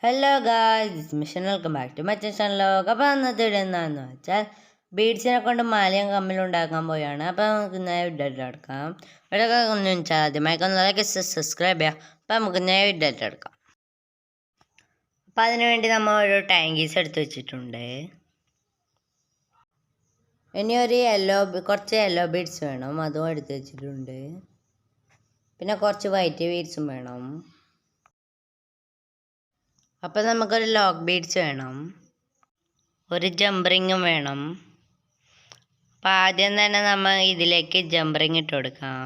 Hello guys, this mission welcome back to മറ്റേ ചാനലോഗ്. അപ്പോൾ അന്നത്തെ ഇവിടെ എന്താണെന്ന് വെച്ചാൽ ബീഡ്സിനെ കൊണ്ട് മാലയും കമ്മിലും ഉണ്ടാക്കാൻ പോയാണ്. അപ്പോൾ നമുക്ക് നേരെ വീഡിയോ എടുക്കാം. വീഡിയോ ഒന്ന് വെച്ചാൽ ആദ്യമായി ലൈക്ക് സബ്സ്ക്രൈബ് ചെയ്യാം. അപ്പോൾ നമുക്ക് നേരെ വീഡിയോ എടുക്കാം. അപ്പോൾ അതിനുവേണ്ടി നമ്മൾ ഒരു ടാങ്കീസ് എടുത്ത് വെച്ചിട്ടുണ്ട്. ഇനി കുറച്ച് യെല്ലോ ബീഡ്സ് വേണം, അതും എടുത്ത് വെച്ചിട്ടുണ്ട്. പിന്നെ കുറച്ച് വൈറ്റ് ബീഡ്സും വേണം. അപ്പോൾ നമുക്കൊരു ലോക്ക് ബീഡ്സ് വേണം, ഒരു ജമ്പ് റിങ്ങും വേണം. അപ്പോൾ ആദ്യം തന്നെ നമ്മൾ ഇതിലേക്ക് ജമ്പ് റിങ് ഇട്ട് കൊടുക്കാം.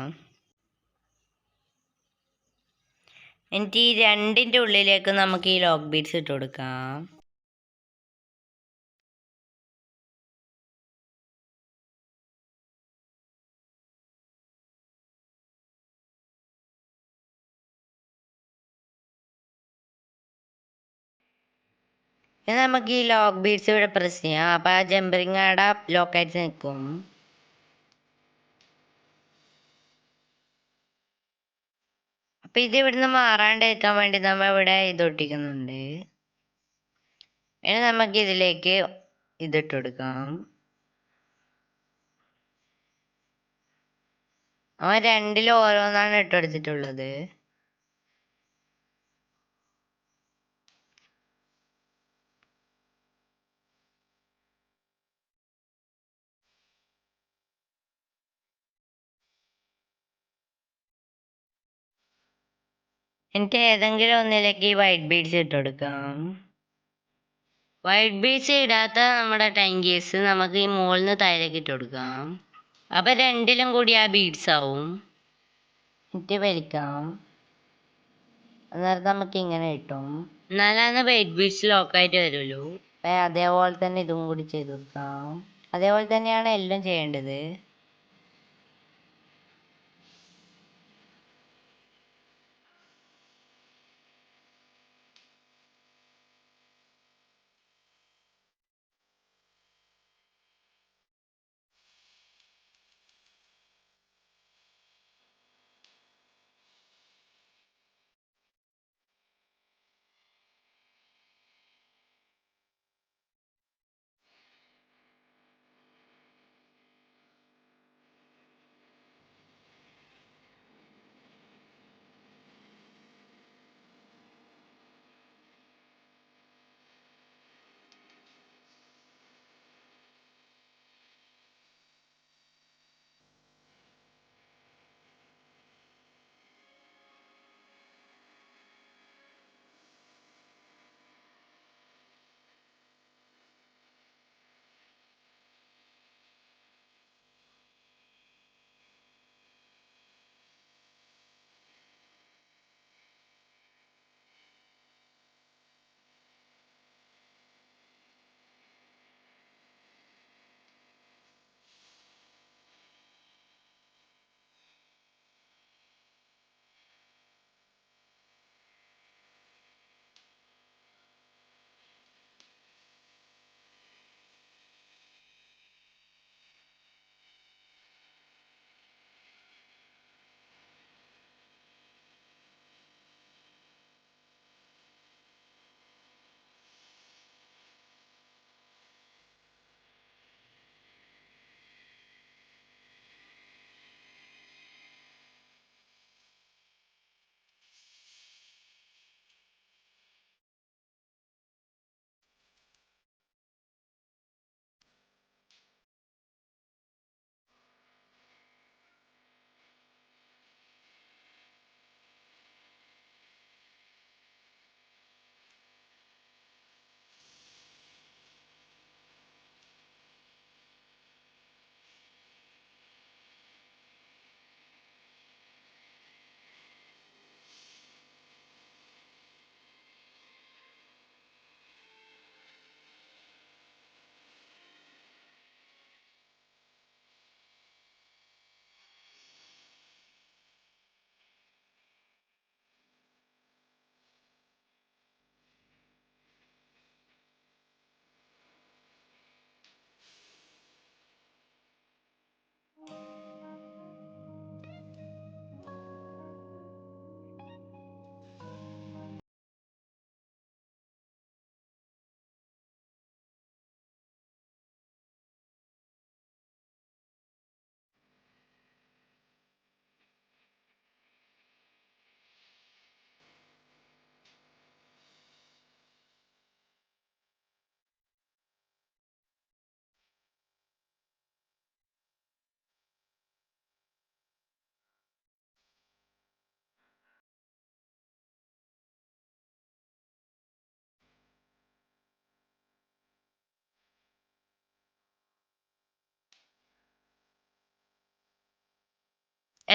എന്നിട്ട് ഈ രണ്ടിൻ്റെ ഉള്ളിലേക്ക് നമുക്ക് ഈ ലോക്ക് ബീഡ്സ് ഇട്ട് കൊടുക്കാം. ഇനി നമുക്ക് ഈ ലോക്ക് ബീഡ്സ് ഇവിടെ പ്രസ് ചെയ്യാം. അപ്പോൾ ആ ജമ്പ് റിങ് അവിടെ ലോക്കായിട്ട് നിൽക്കും. അപ്പോൾ ഇത് ഇവിടുന്ന് മാറാണ്ടിരിക്കാൻ വേണ്ടി നമ്മൾ ഇവിടെ ഒട്ടിക്കുന്നുണ്ട്. ഇനി നമുക്ക് ഇതിലേക്ക് ഇതിട്ട് കൊടുക്കാം. രണ്ടിലും ഓരോന്നാണ് ഇട്ടെടുത്തിട്ടുള്ളത്. എനിക്ക് ഏതെങ്കിലും ഒന്നിലേക്ക് ഈ വൈറ്റ് ബീഡ്സ് ഇട്ട് കൊടുക്കാം. വൈറ്റ് ബീഡ്സ് ഇടാത്ത നമ്മുടെ ടാങ്കീസ് നമുക്ക് ഈ മുകളിൽ നിന്ന് താഴേക്ക് ഇട്ട് കൊടുക്കാം. അപ്പം രണ്ടിലും കൂടി ആ ബീഡ്സ് ആവും. എന്നിട്ട് വലിക്കാം. അന്നേരം നമുക്ക് ഇങ്ങനെ കിട്ടും. എന്നാലാണ് വൈറ്റ് ബീഡ്സ് ലോക്കായിട്ട് വരുള്ളൂ. അതേപോലെ തന്നെ ഇതും കൂടി ചെയ്ത് കൊടുക്കാം. അതേപോലെ തന്നെയാണ് എല്ലാം ചെയ്യേണ്ടത്.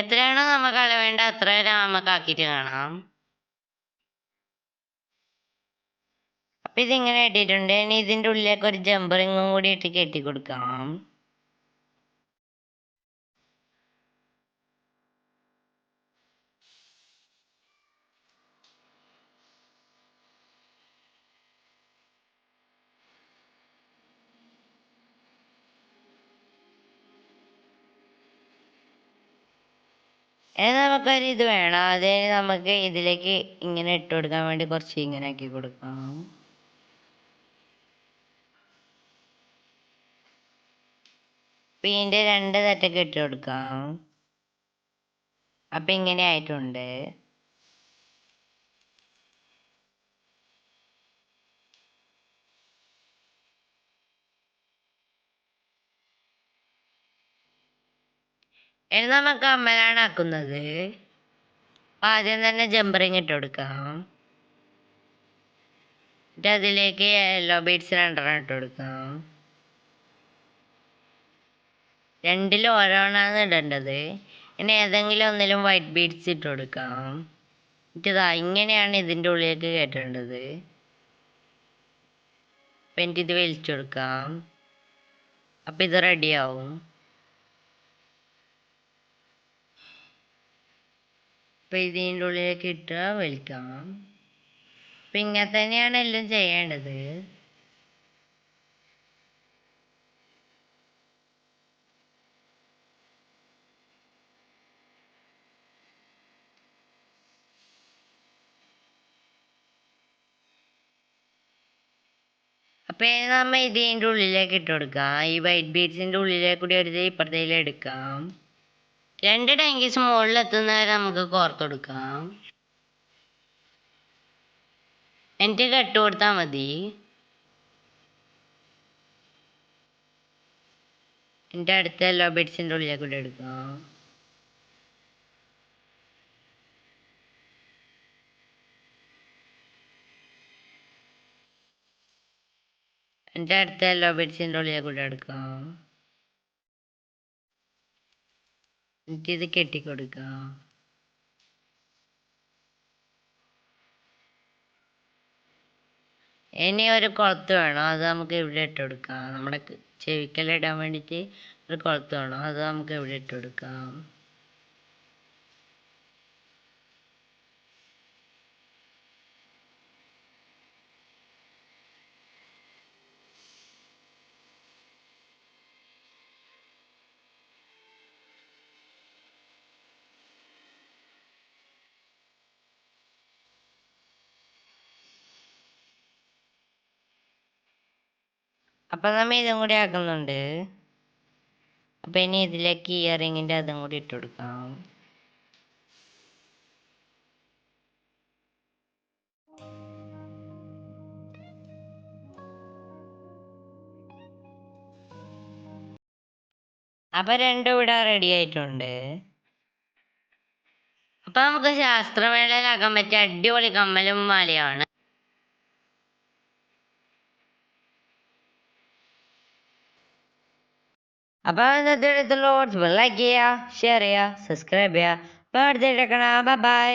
എത്രയാണോ നമുക്ക് അളവേണ്ട അത്ര നമുക്ക് ആക്കിയിട്ട് കാണാം. അപ്പൊ ഇതിങ്ങനെ ഇട്ടിട്ടുണ്ട്. ഇനി ഇതിന്റെ ഉള്ളിലേക്ക് ഒരു ജമ്പറിങ്ങും കൂടി ഇട്ട് കെട്ടി കൊടുക്കാം. ഇനി നമുക്കൊരു ഇത് വേണം. അത് നമുക്ക് ഇതിലേക്ക് ഇങ്ങനെ ഇട്ട് കൊടുക്കാൻ വേണ്ടി കുറച്ച് ഇങ്ങനെ ആക്കി കൊടുക്കാം. ഇതിന്റെ 2 തട്ടൊക്കെ ഇട്ട് കൊടുക്കാം. അപ്പൊ ഇങ്ങനെ ആയിട്ടുണ്ട്. ഇനി നമുക്ക് കമ്മലാണ് ആക്കുന്നത്. ആദ്യം തന്നെ ജമ്പറിങ് ഇട്ട് കൊടുക്കാം. എന്നിട്ട് അതിലേക്ക് യെല്ലോ ബീഡ്സ് 2 ഇട്ട് കൊടുക്കാം. രണ്ടിലും ഓരോന്നാണ് ഇടേണ്ടത്. ഇനി ഏതെങ്കിലും ഒന്നിലും വൈറ്റ് ബീഡ്സ് ഇട്ട് കൊടുക്കാം. എന്നിട്ട് ഇങ്ങനെയാണ് ഇതിൻ്റെ ഉള്ളിലേക്ക് കയറ്റേണ്ടത്. അപ്പം എനിക്കിത് വലിച്ചു കൊടുക്കാം. അപ്പം ഇത് റെഡിയാവും. അപ്പം ഇതിൻ്റെ ഉള്ളിലേക്ക് ഇട്ട് വലിക്കാം. അപ്പം ഇങ്ങനെ തന്നെയാണ് എല്ലാം ചെയ്യേണ്ടത്. അപ്പം നമ്മൾ ഇതിൻ്റെ ഉള്ളിലേക്ക് ഇട്ട് കൊടുക്കാം. ഈ വൈറ്റ് ബീഡ്സിൻ്റെ ഉള്ളിലേക്ക് കൂടി എടുത്ത് ഇപ്പുറത്തേക്ക് എടുക്കാം. 2 ടാങ്കീസ് മുകളിലെത്തുന്നവരെ നമുക്ക് കോർത്ത് കൊടുക്കാം. എന്നിട്ട് കെട്ട് കൊടുത്താൽ മതി. എന്നിട്ട് അടുത്ത യെല്ലോ ബീഡ്സിൻ്റെ ഉള്ളിലേക്ക് കൂടി എടുക്കാം. എന്നിട്ട് അടുത്ത യെല്ലോ ബീഡ്സിൻ്റെ ഉള്ളിലേക്ക് കൂടി എടുക്കാം. എന്നിട്ട് ഇത് കെട്ടിക്കൊടുക്കാം. ഇനി ഒരു കൊളുത്ത് വേണം. അത് നമുക്ക് ഇവിടെ ഇട്ട് കൊടുക്കാം. നമ്മുടെ ചെവിക്കെല്ലാം ഇടാൻ വേണ്ടിയിട്ട് ഒരു കൊളുത്ത് വേണം. അത് നമുക്ക് ഇവിടെ ഇട്ട് കൊടുക്കാം. അപ്പം നമ്മൾ ഇതും കൂടി ആക്കുന്നുണ്ട്. അപ്പം ഇനി ഇതിലേക്ക് ഇയറിങ്ങിൻ്റെ അതും കൂടി ഇട്ട് കൊടുക്കാം. അപ്പം രണ്ടും ഇവിടെ റെഡി ആയിട്ടുണ്ട്. അപ്പം നമുക്ക് ശാസ്ത്രമേളയിലാക്കാൻ പറ്റിയ അടിപൊളി കമ്മലും മാലയാണ്. അപ്പോൾ ഇന്നത്തെ എടുത്തുള്ള ലൈക്ക് ചെയ്യുക, ഷെയർ ചെയ്യുക, സബ്സ്ക്രൈബ് ചെയ്യുക. അപ്പോൾ അടുത്ത ബൈ ബൈ.